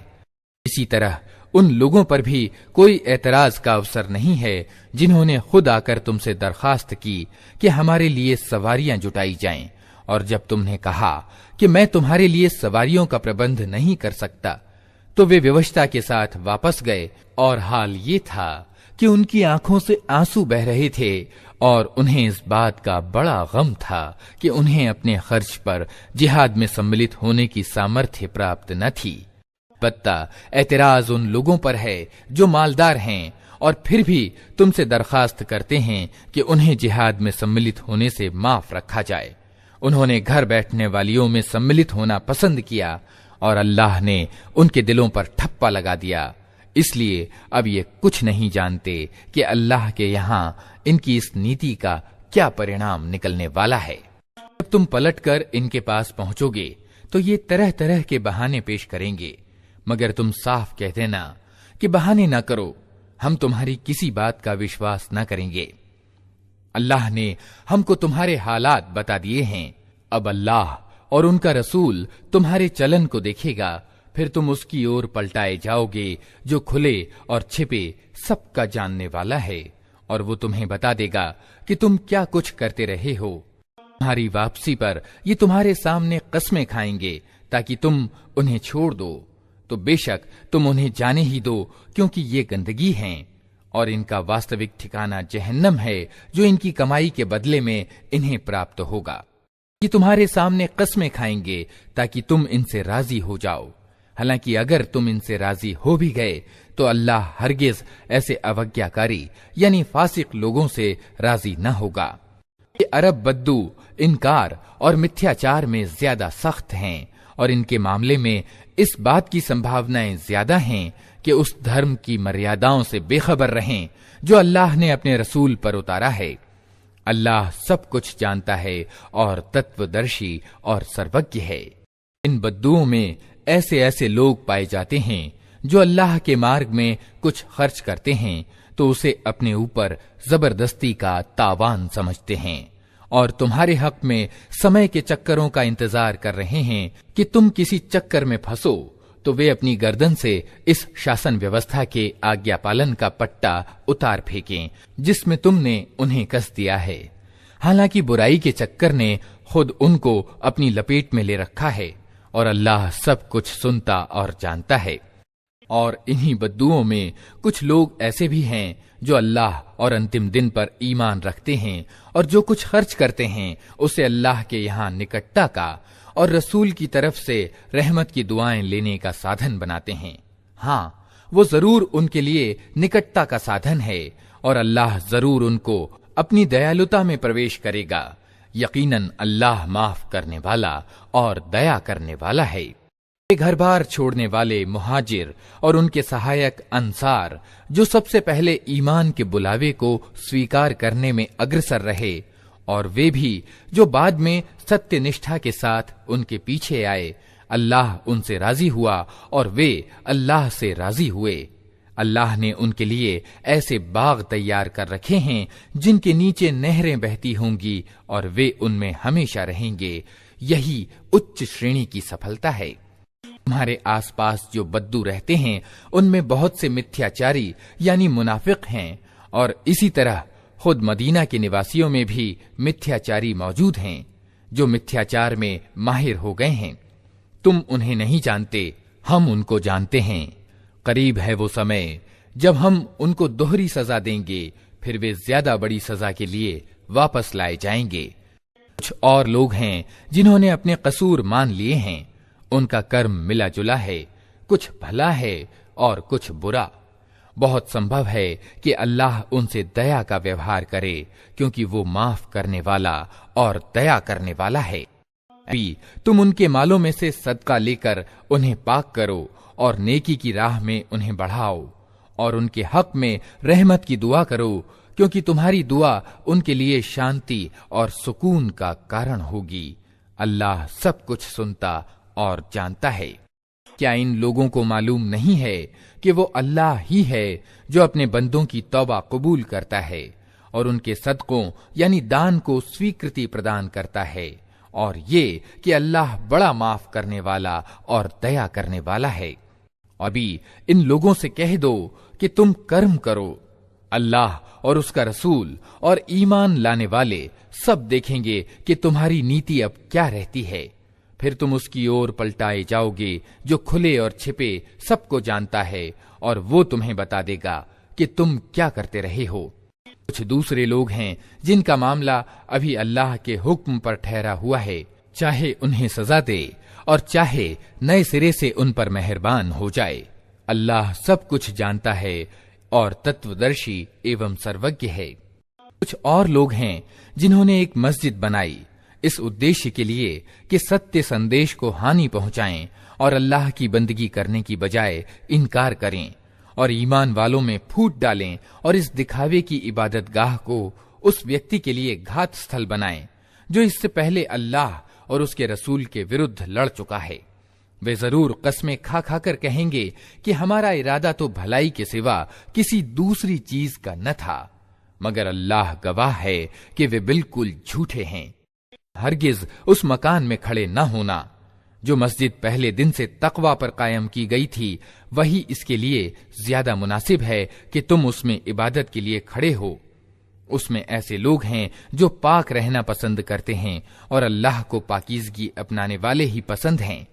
इसी तरह उन लोगों पर भी कोई एतराज का अवसर नहीं है जिन्होंने खुद आकर तुमसे दरखास्त की कि हमारे लिए सवारियां जुटाई जाएं, और जब तुमने कहा कि मैं तुम्हारे लिए सवारियों का प्रबंध नहीं कर सकता, तो वे विवशता के साथ वापस गए और हाल ये था कि उनकी आंखों से आंसू बह रहे थे और उन्हें इस बात का बड़ा गम था कि उन्हें अपने खर्च पर जिहाद में सम्मिलित होने की सामर्थ्य प्राप्त न थी। बत्ता एतराज उन लोगों पर है जो मालदार हैं और फिर भी तुमसे दरखास्त करते हैं कि उन्हें जिहाद में सम्मिलित होने से माफ रखा जाए। उन्होंने घर बैठने वालियों में सम्मिलित होना पसंद किया और अल्लाह ने उनके दिलों पर ठप्पा लगा दिया। इसलिए अब ये कुछ नहीं जानते कि अल्लाह के यहाँ इनकी इस नीति का क्या परिणाम निकलने वाला है। जब तुम पलटकर इनके पास पहुंचोगे तो ये तरह तरह के बहाने पेश करेंगे, मगर तुम साफ कह देना कि बहाने ना करो, हम तुम्हारी किसी बात का विश्वास न करेंगे। अल्लाह ने हमको तुम्हारे हालात बता दिए हैं। अब अल्लाह और उनका रसूल तुम्हारे चलन को देखेगा, फिर तुम उसकी ओर पलटाए जाओगे जो खुले और छिपे सबका जानने वाला है, और वो तुम्हें बता देगा कि तुम क्या कुछ करते रहे हो। तुम्हारी वापसी पर ये तुम्हारे सामने कस्में खाएंगे ताकि तुम उन्हें छोड़ दो, तो बेशक तुम उन्हें जाने ही दो, क्योंकि ये गंदगी हैं और इनका वास्तविक ठिकाना जहन्नम है जो इनकी कमाई के बदले में इन्हें प्राप्त होगा। ये तुम्हारे सामने कस्में खाएंगे ताकि तुम इनसे राजी हो जाओ। हालांकि अगर तुम इनसे राजी हो भी गए तो अल्लाह हरगिज ऐसे अवज्ञाकारी यानी फासिक लोगों से राजी न होगा। ये अरब बद्दू इनकार और मिथ्याचार में ज्यादा सख्त हैं और इनके मामले में इस बात की संभावनाएं ज्यादा हैं कि उस धर्म की मर्यादाओं से बेखबर रहें जो अल्लाह ने अपने रसूल पर उतारा है। अल्लाह सब कुछ जानता है और तत्वदर्शी और सर्वज्ञ है। इन बद्दुओं में ऐसे ऐसे लोग पाए जाते हैं जो अल्लाह के मार्ग में कुछ खर्च करते हैं तो उसे अपने ऊपर जबरदस्ती का तावान समझते हैं और तुम्हारे हक में समय के चक्करों का इंतजार कर रहे हैं कि तुम किसी चक्कर में फंसो तो वे अपनी गर्दन से इस शासन व्यवस्था के आज्ञा पालन का पट्टा उतार फेंकें जिसमें तुमने उन्हें कस दिया है। हालांकि बुराई के चक्कर ने खुद उनको अपनी लपेट में ले रखा है और अल्लाह सब कुछ सुनता और जानता है। और इन्हीं बद्दुओं में कुछ लोग ऐसे भी हैं जो अल्लाह और अंतिम दिन पर ईमान रखते हैं और जो कुछ खर्च करते हैं उसे अल्लाह के यहाँ निकटता का और रसूल की तरफ से रहमत की दुआएं लेने का साधन बनाते हैं। हाँ, वो जरूर उनके लिए निकटता का साधन है और अल्लाह जरूर उनको अपनी दयालुता में प्रवेश करेगा। यकीनन अल्लाह माफ करने वाला और दया करने वाला है। घर बार छोड़ने वाले मुहाजिर और उनके सहायक अंसार जो सबसे पहले ईमान के बुलावे को स्वीकार करने में अग्रसर रहे और वे भी जो बाद में सत्य निष्ठा के साथ उनके पीछे आए, अल्लाह उनसे राजी हुआ और वे अल्लाह से राजी हुए। अल्लाह ने उनके लिए ऐसे बाग तैयार कर रखे हैं जिनके नीचे नहरें बहती होंगी और वे उनमें हमेशा रहेंगे। यही उच्च श्रेणी की सफलता है। तुम्हारे आसपास जो बद्दू रहते हैं उनमें बहुत से मिथ्याचारी यानी मुनाफिक हैं और इसी तरह खुद मदीना के निवासियों में भी मिथ्याचारी मौजूद हैं जो मिथ्याचार में माहिर हो गए हैं। तुम उन्हें नहीं जानते, हम उनको जानते हैं। करीब है वो समय जब हम उनको दोहरी सजा देंगे, फिर वे ज्यादा बड़ी सजा के लिए वापस लाए जाएंगे। कुछ और लोग हैं जिन्होंने अपने कसूर मान लिए हैं। उनका कर्म मिला जुला है, कुछ भला है और कुछ बुरा। बहुत संभव है कि अल्लाह उनसे दया का व्यवहार करे, क्योंकि वो माफ करने वाला और दया करने वाला है। अभी तुम उनके मालों में से सदका लेकर उन्हें पाक करो और नेकी की राह में उन्हें बढ़ाओ और उनके हक में रहमत की दुआ करो, क्योंकि तुम्हारी दुआ उनके लिए शांति और सुकून का कारण होगी। अल्लाह सब कुछ सुनता और जानता है। क्या इन लोगों को मालूम नहीं है कि वो अल्लाह ही है जो अपने बंदों की तौबा कबूल करता है और उनके सदकों यानी दान को स्वीकृति प्रदान करता है, और ये कि अल्लाह बड़ा माफ करने वाला और दया करने वाला है। अभी इन लोगों से कह दो कि तुम कर्म करो, अल्लाह और उसका रसूल और ईमान लाने वाले सब देखेंगे कि तुम्हारी नीति अब क्या रहती है। फिर तुम उसकी ओर पलटाए जाओगे जो खुले और छिपे सबको जानता है, और वो तुम्हें बता देगा कि तुम क्या करते रहे हो। कुछ दूसरे लोग हैं जिनका मामला अभी अल्लाह के हुक्म पर ठहरा हुआ है, चाहे उन्हें सजा दे और चाहे नए सिरे से उन पर मेहरबान हो जाए। अल्लाह सब कुछ जानता है। और तत्वदर्शी एवं सर्वज्ञ है। कुछ और लोग हैं जिन्होंने एक मस्जिद बनाई इस उद्देश्य के लिए कि सत्य संदेश को हानि पहुंचाएं और अल्लाह की बंदगी करने की बजाय इनकार करें और ईमान वालों में फूट डालें और इस दिखावे की इबादतगाह को उस व्यक्ति के लिए घात स्थल बनाएं जो इससे पहले अल्लाह और उसके रसूल के विरुद्ध लड़ चुका है। वे जरूर कस्में खा खाकर कहेंगे कि हमारा इरादा तो भलाई के सिवा किसी दूसरी चीज का न था, मगर अल्लाह गवाह है कि वे बिल्कुल झूठे हैं। हरगिज उस मकान में खड़े न होना जो मस्जिद पहले दिन से तकवा पर कायम की गई थी, वही इसके लिए ज्यादा मुनासिब है कि तुम उसमें इबादत के लिए खड़े हो। उसमें ऐसे लोग हैं जो पाक रहना पसंद करते हैं और अल्लाह को पाकीज़गी अपनाने वाले ही पसंद हैं।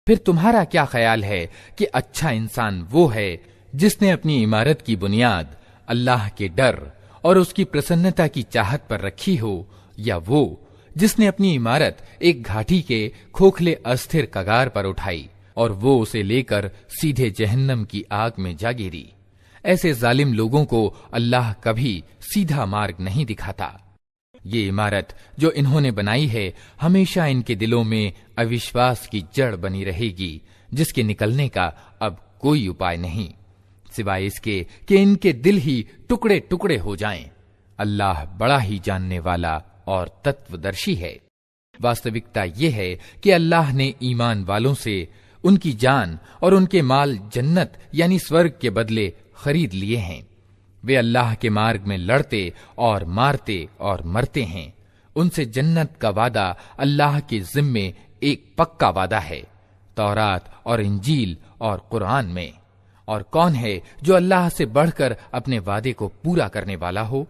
फिर तुम्हारा क्या ख्याल है कि अच्छा इंसान वो है जिसने अपनी इमारत की बुनियाद अल्लाह के डर और उसकी प्रसन्नता की चाहत पर रखी हो, या वो जिसने अपनी इमारत एक घाटी के खोखले अस्थिर कगार पर उठाई और वो उसे लेकर सीधे जहन्नम की आग में जा गिरी। ऐसे जालिम लोगों को अल्लाह कभी सीधा मार्ग नहीं दिखाता। ये इमारत जो इन्होंने बनाई है हमेशा इनके दिलों में अविश्वास की जड़ बनी रहेगी, जिसके निकलने का अब कोई उपाय नहीं सिवाय इसके कि इनके दिल ही टुकड़े टुकड़े हो जाएं। अल्लाह बड़ा ही जानने वाला और तत्वदर्शी है। वास्तविकता ये है कि अल्लाह ने ईमान वालों से उनकी जान और उनके माल जन्नत यानी स्वर्ग के बदले खरीद लिए हैं। वे अल्लाह के मार्ग में लड़ते और मारते और मरते हैं। उनसे जन्नत का वादा अल्लाह के जिम्मे एक पक्का वादा है, तौरात और इंजील और कुरान में। और कौन है जो अल्लाह से बढ़कर अपने वादे को पूरा करने वाला हो?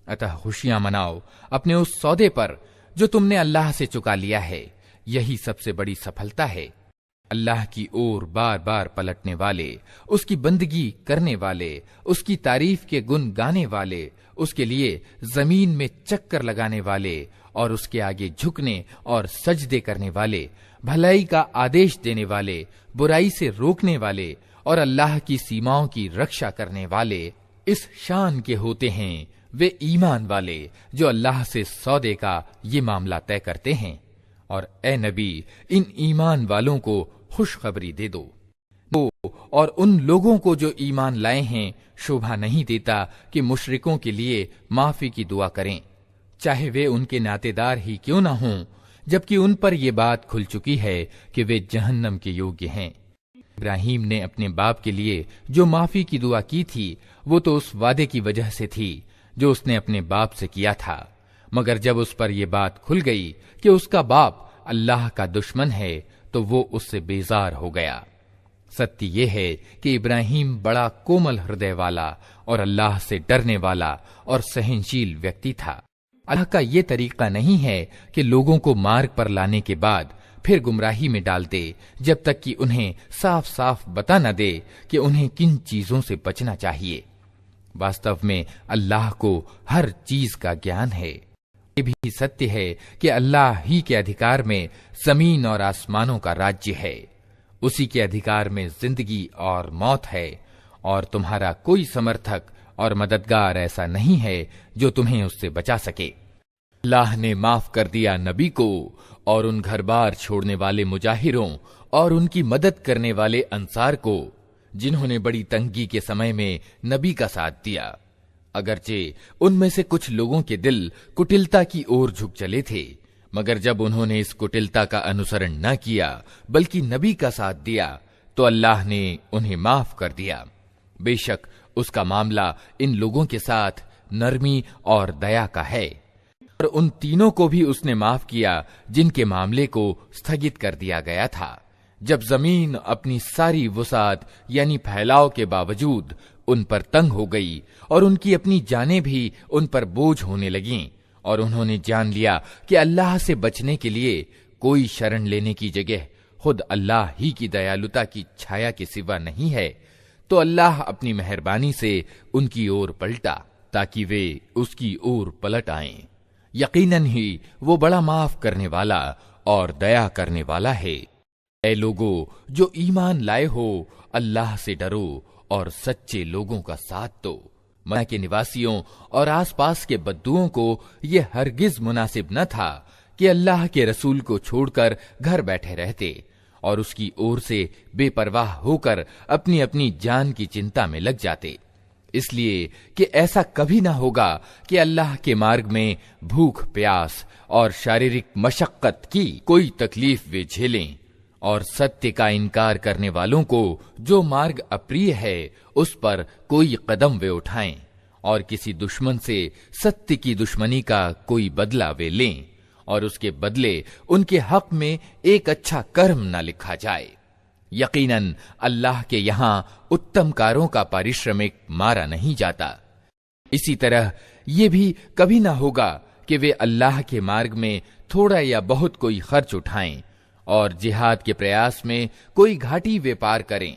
अतः खुशियां मनाओ अपने उस सौदे पर जो तुमने अल्लाह से चुका लिया है। यही सबसे बड़ी सफलता है। अल्लाह की ओर बार बार पलटने वाले, उसकी बंदगी करने वाले, उसकी तारीफ के गुण गाने वाले, उसके लिए जमीन में चक्कर लगाने वाले और उसके आगे झुकने और सजदे करने वाले, भलाई का आदेश देने वाले, बुराई से रोकने वाले और अल्लाह की सीमाओं की रक्षा करने वाले इस शान के होते हैं वे ईमान वाले जो अल्लाह से सौदे का ये मामला तय करते हैं। और ए नबी, इन ईमान वालों को खुशखबरी दे दो। और उन लोगों को जो ईमान लाए हैं शोभा नहीं देता कि मुशरिकों के लिए माफी की दुआ करें, चाहे वे उनके नातेदार ही क्यों न हों, जबकि उन पर यह बात खुल चुकी है कि वे जहन्नम के योग्य हैं। इब्राहीम ने अपने बाप के लिए जो माफी की दुआ की थी वो तो उस वादे की वजह से थी जो उसने अपने बाप से किया था, मगर जब उस पर यह बात खुल गई कि उसका बाप अल्लाह का दुश्मन है तो वो उससे बेजार हो गया। सत्य ये है कि इब्राहीम बड़ा कोमल हृदय वाला और अल्लाह से डरने वाला और सहनशील व्यक्ति था। अल्लाह का ये तरीका नहीं है कि लोगों को मार्ग पर लाने के बाद फिर गुमराही में डाल दे जब तक कि उन्हें साफ साफ बता न दे कि उन्हें किन चीजों से बचना चाहिए। वास्तव में अल्लाह को हर चीज का ज्ञान है। ये भी सत्य है कि अल्लाह ही के अधिकार में जमीन और आसमानों का राज्य है। उसी के अधिकार में जिंदगी और मौत है और तुम्हारा कोई समर्थक और मददगार ऐसा नहीं है जो तुम्हें उससे बचा सके। अल्लाह ने माफ कर दिया नबी को और उन घर बार छोड़ने वाले मुजाहिरों और उनकी मदद करने वाले अंसार को जिन्होंने बड़ी तंगी के समय में नबी का साथ दिया। अगरचे उनमें से कुछ लोगों के दिल कुटिलता की ओर झुक चले थे, मगर जब उन्होंने इस कुटिलता का अनुसरण न किया बल्कि नबी का साथ दिया तो अल्लाह ने उन्हें माफ कर दिया। बेशक उसका मामला इन लोगों के साथ नरमी और दया का है। और उन तीनों को भी उसने माफ किया जिनके मामले को स्थगित कर दिया गया था, जब जमीन अपनी सारी वुसात यानी फैलाव के बावजूद उन पर तंग हो गई और उनकी अपनी जानें भी उन पर बोझ होने लगीं और उन्होंने जान लिया कि अल्लाह से बचने के लिए कोई शरण लेने की जगह खुद अल्लाह ही की दयालुता की छाया के सिवा नहीं है, तो अल्लाह अपनी मेहरबानी से उनकी ओर पलटा ताकि वे उसकी ओर पलट आएं। यकीनन ही वो बड़ा माफ करने वाला और दया करने वाला है। ऐ लोगो जो ईमान लाए हो, अल्लाह से डरो और सच्चे लोगों का साथ दो। मक्का के निवासियों और आसपास के बद्दुओं को यह हरगिज मुनासिब न था कि अल्लाह के रसूल को छोड़कर घर बैठे रहते और उसकी ओर से बेपरवाह होकर अपनी अपनी जान की चिंता में लग जाते, इसलिए कि ऐसा कभी ना होगा कि अल्लाह के मार्ग में भूख प्यास और शारीरिक मशक्कत की कोई तकलीफ वे झेलें, और सत्य का इनकार करने वालों को जो मार्ग अप्रिय है उस पर कोई कदम वे उठाएं, और किसी दुश्मन से सत्य की दुश्मनी का कोई बदला वे लें, और उसके बदले उनके हक में एक अच्छा कर्म न लिखा जाए। यकीनन अल्लाह के यहाँ उत्तम कारों का पारिश्रमिक मारा नहीं जाता। इसी तरह ये भी कभी ना होगा कि वे अल्लाह के मार्ग में थोड़ा या बहुत कोई खर्च उठाएं और जिहाद के प्रयास में कोई घाटी वे पार करें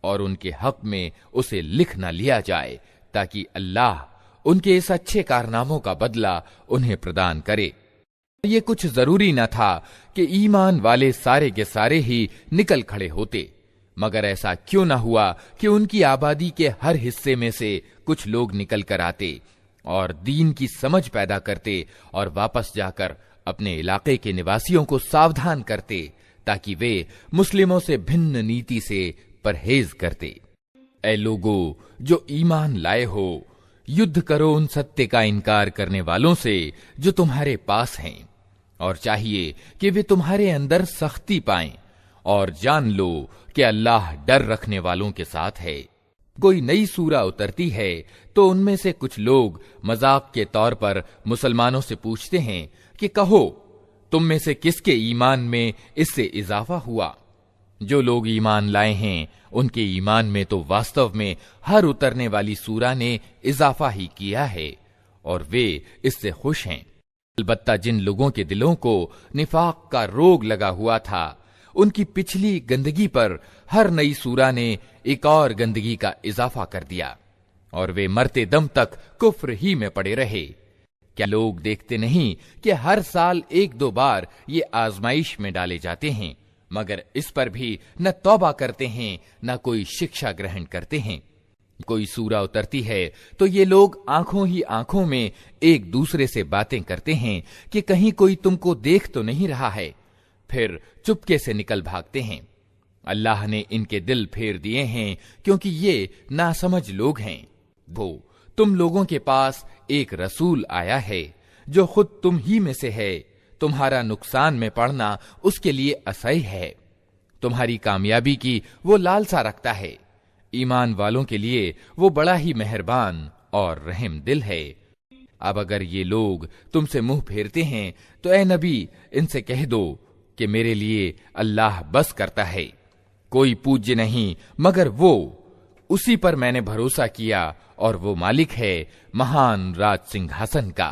और उनके हक में उसे लिख न लिया जाए, ताकि अल्लाह उनके इस अच्छे कारनामों का बदला उन्हें प्रदान करे। ये कुछ जरूरी न था कि ईमान वाले सारे के सारे ही निकल खड़े होते, मगर ऐसा क्यों न हुआ कि उनकी आबादी के हर हिस्से में से कुछ लोग निकल कर आते और दीन की समझ पैदा करते और वापस जाकर अपने इलाके के निवासियों को सावधान करते, ताकि वे मुस्लिमों से भिन्न नीति से परहेज करते। ऐ लोगों जो ईमान लाए हो, युद्ध करो उन सत्य का इनकार करने वालों से जो तुम्हारे पास हैं, और चाहिए कि वे तुम्हारे अंदर सख्ती पाएं, और जान लो कि अल्लाह डर रखने वालों के साथ है। कोई नई सूरा उतरती है तो उनमें से कुछ लोग मजाक के तौर पर मुसलमानों से पूछते हैं कि कहो तुम में से किसके ईमान में इससे इजाफा हुआ। जो लोग ईमान लाए हैं उनके ईमान में तो वास्तव में हर उतरने वाली सूरा ने इजाफा ही किया है और वे इससे खुश हैं। अलबत्ता जिन लोगों के दिलों को निफाक का रोग लगा हुआ था, उनकी पिछली गंदगी पर हर नई सूरा ने एक और गंदगी का इजाफा कर दिया और वे मरते दम तक कुफ्र ही में पड़े रहे। क्या लोग देखते नहीं कि हर साल एक दो बार ये आजमाइश में डाले जाते हैं, मगर इस पर भी न तौबा करते हैं न कोई शिक्षा ग्रहण करते हैं। कोई सूरा उतरती है तो ये लोग आंखों ही आंखों में एक दूसरे से बातें करते हैं कि कहीं कोई तुमको देख तो नहीं रहा है, फिर चुपके से निकल भागते हैं। अल्लाह ने इनके दिल फेर दिए हैं क्योंकि ये नासमझ लोग हैं। वो तुम लोगों के पास एक रसूल आया है जो खुद तुम ही में से है, तुम्हारा नुकसान में पड़ना उसके लिए असह्य है, तुम्हारी कामयाबी की वो लालसा रखता है। ईमान वालों के लिए वो बड़ा ही मेहरबान और रहम दिल है। अब अगर ये लोग तुमसे मुंह फेरते हैं तो ए नबी इनसे कह दो कि मेरे लिए अल्लाह बस करता है, कोई पूज्य नहीं मगर वो, उसी पर मैंने भरोसा किया और वो मालिक है महान राज सिंहासन का।